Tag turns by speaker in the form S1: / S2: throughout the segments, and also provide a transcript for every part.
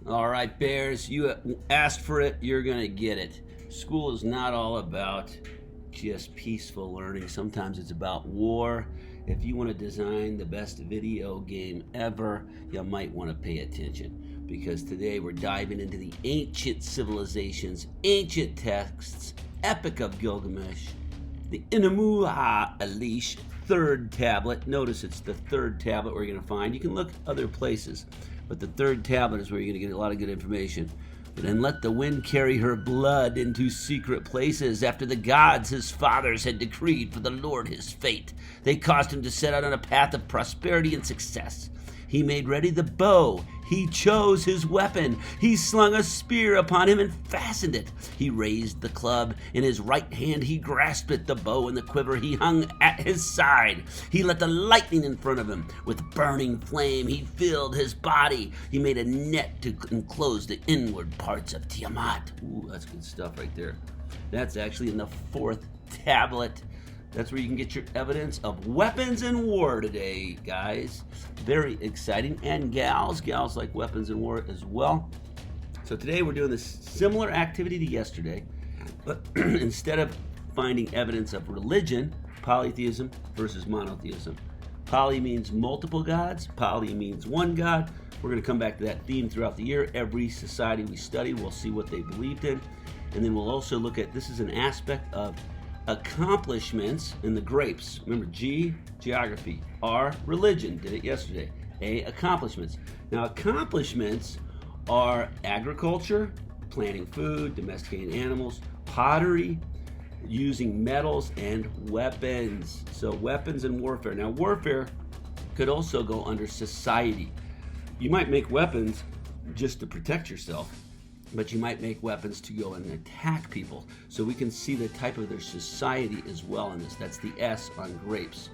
S1: All right, Bears, you asked for it, you're going to get it. School is not all about just peaceful learning. Sometimes it's about war. If you want to design the best video game ever, you might want to pay attention because today we're diving into the ancient civilizations, ancient texts, Epic of Gilgamesh, the Inamuha Elish third tablet. Notice it's the third tablet we're going to find. You can look other places, but the third tablet is where you're going to get a lot of good information. But then let the wind carry her blood into secret places after the gods his fathers had decreed for the Lord his fate. They caused him to set out on a path of prosperity and success. He made ready the bow. He chose his weapon. He slung a spear upon him and fastened it. He raised the club. In his right hand he grasped it, the bow and the quiver he hung at his side. He let the lightning in front of him. With burning flame he filled his body. He made a net to enclose the inward parts of Tiamat. Ooh, that's good stuff right there. That's actually in the fourth tablet. That's where you can get your evidence of weapons and war today, guys. Very exciting. And gals like weapons and war as well. So today we're doing this similar activity to yesterday, but instead of finding evidence of religion, polytheism versus monotheism. Poly means multiple gods. Poly means one God. We're going to come back to that theme throughout the year. Every society we study, we'll see what they believed in. And then we'll also look at, this is an aspect of accomplishments in the grapes. Remember, G, geography. R, religion. Did it yesterday. A, accomplishments. Now, accomplishments are agriculture, planting food, domesticating animals, pottery, using metals, and weapons. So, weapons and warfare. Now, warfare could also go under society. You might make weapons just to protect yourself, but you might make weapons to go and attack people. So we can see the type of their society as well in this. That's the S on grapes.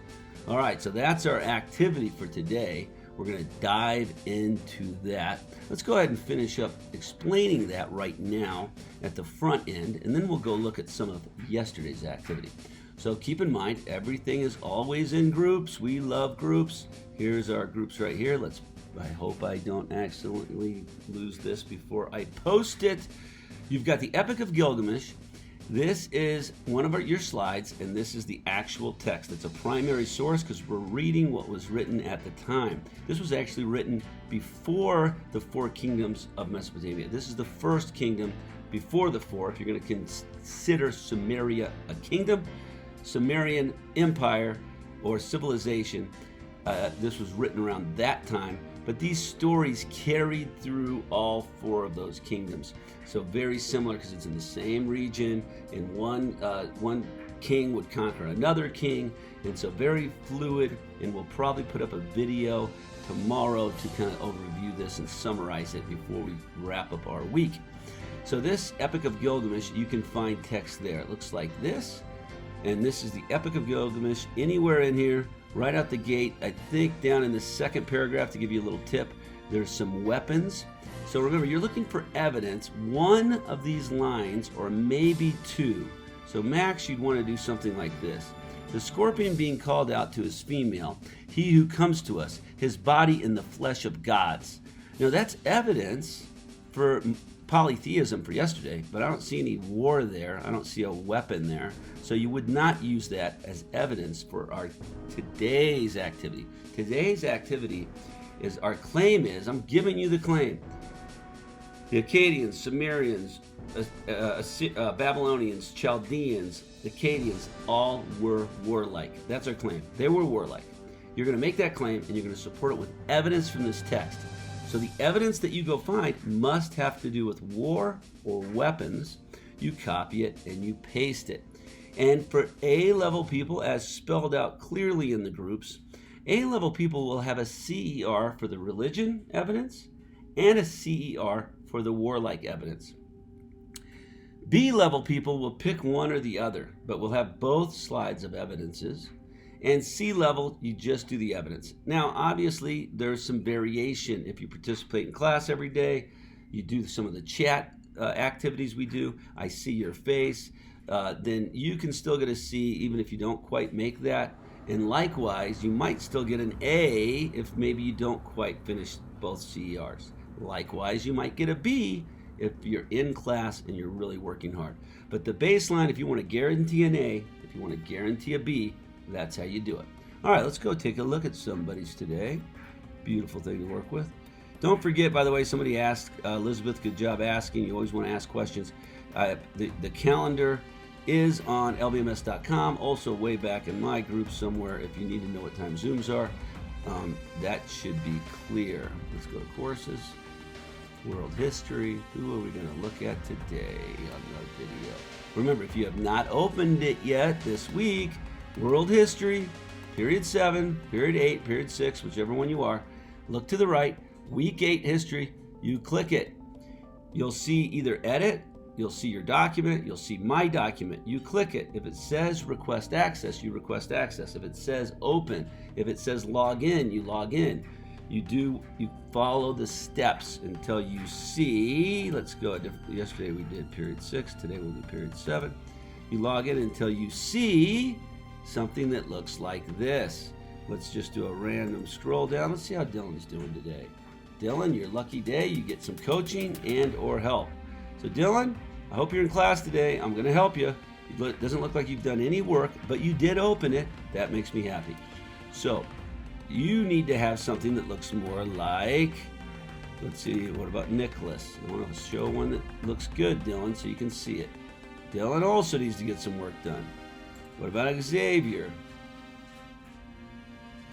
S1: All right, so that's our activity for today. We're going to dive into that. Let's go ahead and finish up explaining that right now at the front end, and then we'll go look at some of yesterday's activity. So keep in mind, everything is always in groups. We love groups. Here's our groups right here. I hope I don't accidentally lose this before I post it. You've got the Epic of Gilgamesh. This is one of your slides, and this is the actual text. It's a primary source because we're reading what was written at the time. This was actually written before the four kingdoms of Mesopotamia. This is the first kingdom before the four. If you're going to consider Sumeria a kingdom, Sumerian empire or civilization, this was written around that time. But these stories carried through all four of those kingdoms. So very similar because it's in the same region, and one king would conquer another king, and so very fluid. And we'll probably put up a video tomorrow to kind of overview this and summarize it before we wrap up our week. So this Epic of Gilgamesh, you can find text there. It looks like this, and this is the Epic of Gilgamesh. Anywhere in here, right out the gate, I think down in the second paragraph, to give you a little tip, there's some weapons. So remember, you're looking for evidence, one of these lines or maybe two. So max, you'd want to do something like this. The scorpion being called out to his female, he who comes to us, his body in the flesh of gods. Now that's evidence for polytheism for yesterday, but I don't see any war there. I don't see a weapon there. So you would not use that as evidence for our today's activity. Today's activity is, our claim is, I'm giving you the claim. The Akkadians, Sumerians, Babylonians, Chaldeans, Akkadians, all were warlike. That's our claim. They were warlike. You're going to make that claim, and you're going to support it with evidence from this text. So the evidence that you go find must have to do with war or weapons. You copy it and you paste it. And for A-level people, as spelled out clearly in the groups, A-level people will have a CER for the religion evidence and a CER for the warlike evidence. B-level people will pick one or the other, but will have both slides of evidences. And C-level, you just do the evidence. Now, obviously, there's some variation. If you participate in class every day, you do some of the chat activities we do, I see your face, then you can still get a C even if you don't quite make that. And likewise, you might still get an A if maybe you don't quite finish both CERs. Likewise, you might get a B if you're in class and you're really working hard. But the baseline, if you want to guarantee an A, if you want to guarantee a B, that's how you do it. All right, let's go take a look at somebody's today. Beautiful thing to work with. Don't forget, by the way, somebody asked, Elizabeth, good job asking. You always want to ask questions. The calendar is on lbms.com, also way back in my group somewhere if you need to know what time Zooms are. That should be clear. Let's go to courses, world history. Who are we going to look at today on the video? Remember, if you have not opened it yet this week, world history, period 7, period 8, period 6, whichever one you are, look to the right, week 8 history, you click it. You'll see either edit, you'll see your document, you'll see my document. You click it. If it says request access, you request access. If it says open, if it says log in, you log in. You follow the steps until you see, let's go, yesterday we did period 6, today we'll do period 7. You log in until you see something that looks like this. Let's just do a random scroll down. Let's see how Dylan's doing today. Dylan, your lucky day, you get some coaching and or help. So Dylan, I hope you're in class today. I'm going to help you. It doesn't look like you've done any work, but you did open it. That makes me happy. So you need to have something that looks more like, let's see, what about Nicholas? I want to show one that looks good, Dylan, so you can see it. Dylan also needs to get some work done. What about Xavier?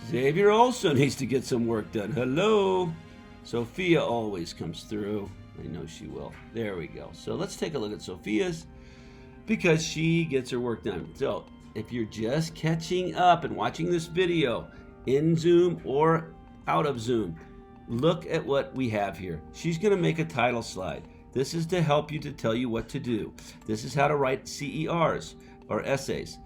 S1: Xavier also needs to get some work done. Hello. Sophia always comes through. I know she will. There we go. So let's take a look at Sophia's because she gets her work done. So if you're just catching up and watching this video in Zoom or out of Zoom, look at what we have here. She's going to make a title slide. This is to help you, to tell you what to do. This is how to write CERs or essays.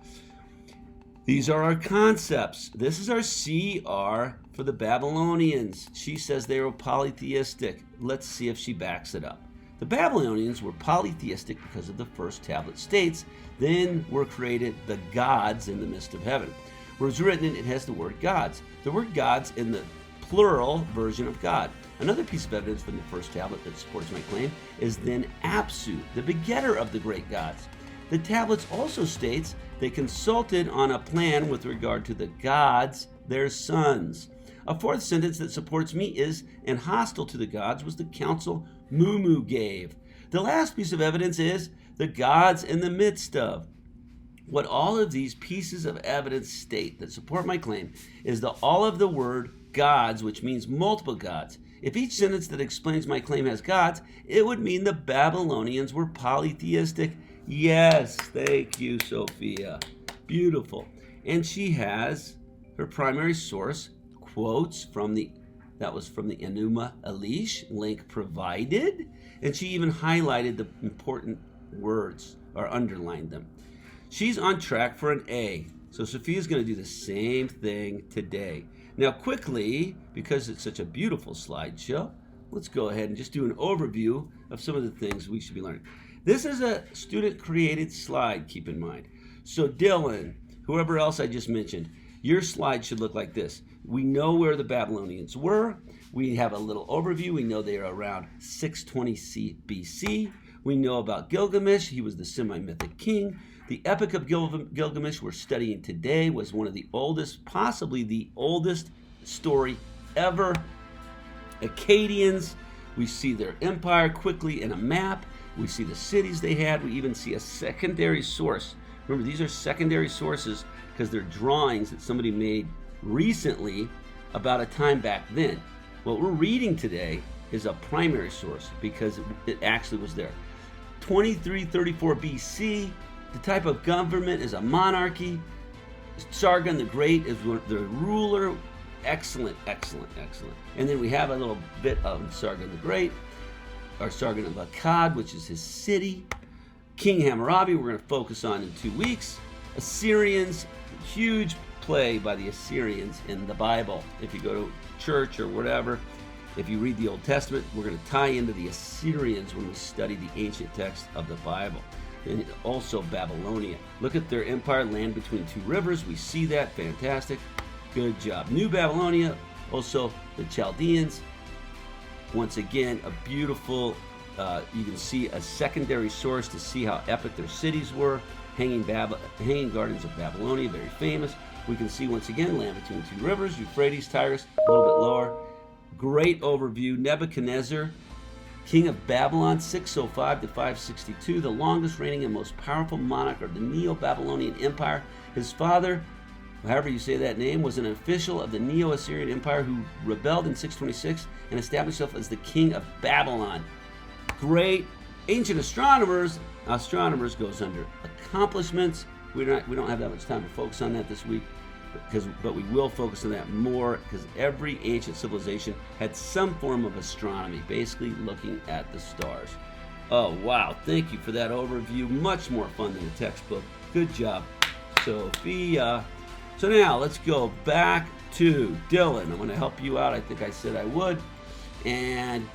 S1: These are our concepts. This is our CR for the Babylonians. She says they were polytheistic. Let's see if she backs it up. The Babylonians were polytheistic because of the first tablet states. Then were created the gods in the midst of heaven. Where it's written, it has the word gods. The word gods in the plural version of God. Another piece of evidence from the first tablet that supports my claim is then Apsu, the begetter of the great gods. The tablets also states they consulted on a plan with regard to the gods, their sons. A fourth sentence that supports me is, and hostile to the gods was the counsel Mumu gave. The last piece of evidence is the gods in the midst of. What all of these pieces of evidence state that support my claim is all of the word gods, which means multiple gods. If each sentence that explains my claim has gods, it would mean the Babylonians were polytheistic. Yes, thank you, Sophia. Beautiful. And she has her primary source, quotes from that was from the Enuma Elish, link provided. And she even highlighted the important words or underlined them. She's on track for an A. So Sophia's going to do the same thing today. Now quickly, because it's such a beautiful slideshow, let's go ahead and just do an overview of some of the things we should be learning. This is a student-created slide, keep in mind. So Dylan, whoever else I just mentioned, your slide should look like this. We know where the Babylonians were. We have a little overview. We know they are around 620 BC. We know about Gilgamesh. He was the semi-mythic king. The Epic of Gilgamesh we're studying today was one of the oldest, possibly the oldest story ever. Akkadians, we see their empire quickly in a map. We see the cities they had. We even see a secondary source. Remember, these are secondary sources because they're drawings that somebody made recently about a time back then. What we're reading today is a primary source because it actually was there. 2334 BC, the type of government is a monarchy. Sargon the Great is the ruler. Excellent, excellent, excellent. And then we have a little bit of Sargon the Great, or Sargon of Akkad, which is his city. King Hammurabi, we're going to focus on in 2 weeks. Assyrians, huge play by the Assyrians in the Bible. If you go to church or whatever, if you read the Old Testament, we're going to tie into the Assyrians when we study the ancient text of the Bible. And also Babylonia. Look at their empire, land between two rivers. We see that. Fantastic. Good job. New Babylonia, also the Chaldeans. Once again, a beautiful, you can see a secondary source to see how epic their cities were. Hanging Gardens of Babylonia, very famous. We can see once again land between two rivers, Euphrates, Tigris, a little bit lower. Great overview. Nebuchadnezzar, king of Babylon, 605 to 562, the longest reigning and most powerful monarch of the Neo-Babylonian Empire. His father, however you say that name, was an official of the Neo-Assyrian Empire who rebelled in 626 and established himself as the king of Babylon. Great. Ancient astronomers goes under accomplishments. We don't have that much time to focus on that this week, but we will focus on that more because every ancient civilization had some form of astronomy, basically looking at the stars. Oh wow, thank you for that overview. Much more fun than a textbook. Good job, Sophia. So now let's go back to Dylan. I'm going to help you out. I think I said I would. And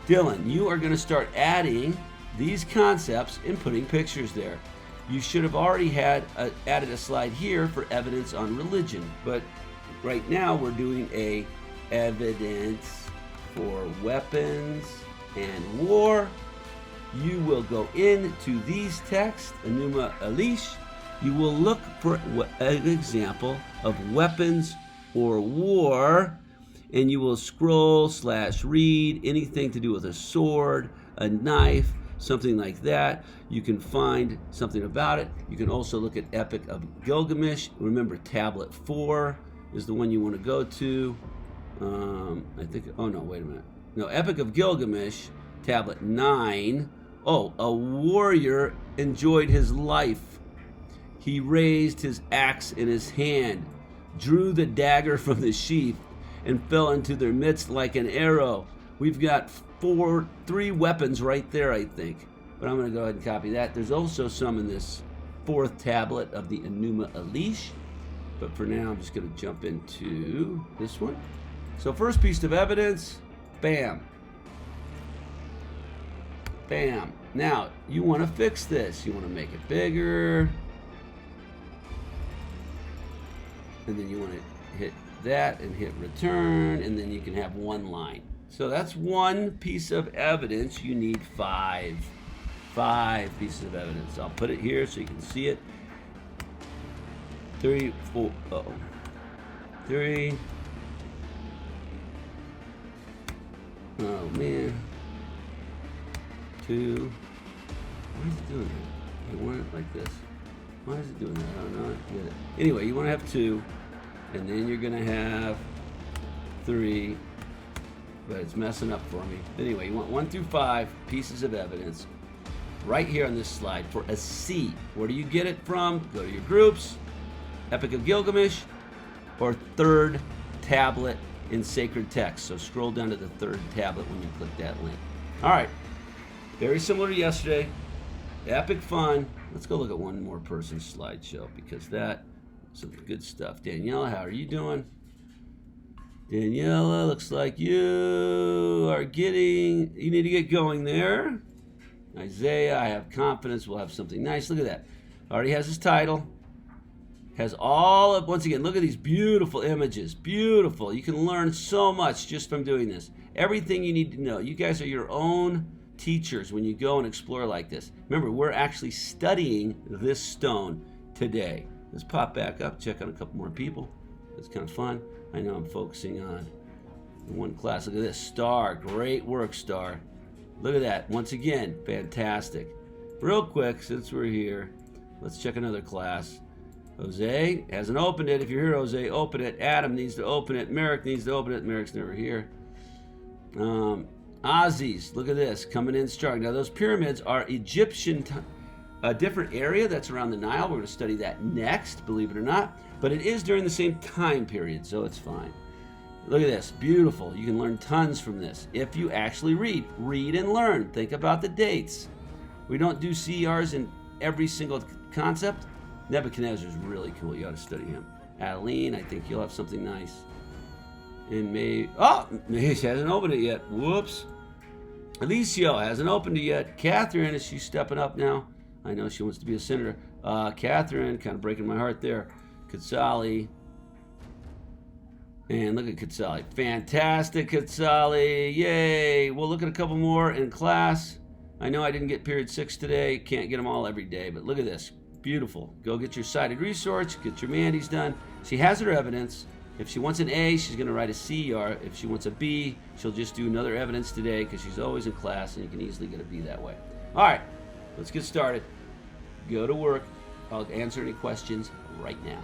S1: Dylan, you are going to start adding these concepts and putting pictures there. You should have already had added a slide here for evidence on religion, but right now we're doing a evidence for weapons and war. You will go into these texts, Enuma Elish. You will look for an example of weapons or war, and you will scroll/read anything to do with a sword, a knife, something like that. You can find something about it. You can also look at Epic of Gilgamesh. Remember, tablet 4 is the one you want to go to. I think, oh no, wait a minute. No, Epic of Gilgamesh, tablet 9. Oh, a warrior enjoyed his life. He raised his axe in his hand, drew the dagger from the sheath, and fell into their midst like an arrow. We've got 3 weapons right there, I think. But I'm going to go ahead and copy that. There's also some in this 4th tablet of the Enuma Elish. But for now, I'm just going to jump into this one. So first piece of evidence, bam. Bam. Now, you want to fix this. You want to make it bigger. And then you want to hit that and hit return. And then you can have one line. So that's one piece of evidence. You need 5 pieces of evidence. I'll put it here so you can see it. 3, 4, 3. Oh man. 2. Why is it doing that? I want it like this. Why is it doing that? I don't know. Get it. Anyway, you want to have 2, and then you're gonna have 3. But it's messing up for me. Anyway, you want 1 through 5 pieces of evidence right here on this slide for a C. Where do you get it from? Go to your groups, Epic of Gilgamesh, or 3rd tablet in sacred text. So scroll down to the 3rd tablet when you click that link. All right, very similar to yesterday. Epic fun. Let's go look at one more person's slideshow because that's some good stuff. Danielle, how are you doing? Daniela, looks like you need to get going there. Isaiah, I have confidence we'll have something nice. Look at that. Already has his title. Has all of, once again, look at these beautiful images. Beautiful. You can learn so much just from doing this. Everything you need to know. You guys are your own teachers when you go and explore like this. Remember, we're actually studying this stone today. Let's pop back up, check on a couple more people. It's kind of fun. I know I'm focusing on one class. Look at this. Star. Great work, Star. Look at that. Once again, fantastic. Real quick, since we're here, let's check another class. Jose hasn't opened it. If you're here, Jose, open it. Adam needs to open it. Merrick needs to open it. Merrick's never here. Ozzy's, look at this. Coming in strong. Now, those pyramids are Egyptian, a different area that's around the Nile. We're going to study that next, believe it or not. But it is during the same time period, so it's fine. Look at this. Beautiful. You can learn tons from this if you actually read. Read and learn. Think about the dates. We don't do CERs in every single concept. Nebuchadnezzar is really cool. You ought to study him. Adeline, I think you'll have something nice. And May hasn't opened it yet. Whoops. Alicio hasn't opened it yet. Catherine, is she stepping up now? I know she wants to be a senator. Catherine, kind of breaking my heart there. Katsali. And look at Katsali. Fantastic, Katsali. Yay. We'll look at a couple more in class. I know I didn't get period 6 today. Can't get them all every day, but look at this. Beautiful. Go get your cited resource. Get your Mandy's done. She has her evidence. If she wants an A, she's going to write a C, or if she wants a B, she'll just do another evidence today because she's always in class and you can easily get a B that way. All right, let's get started. Go to work. I'll answer any questions right now.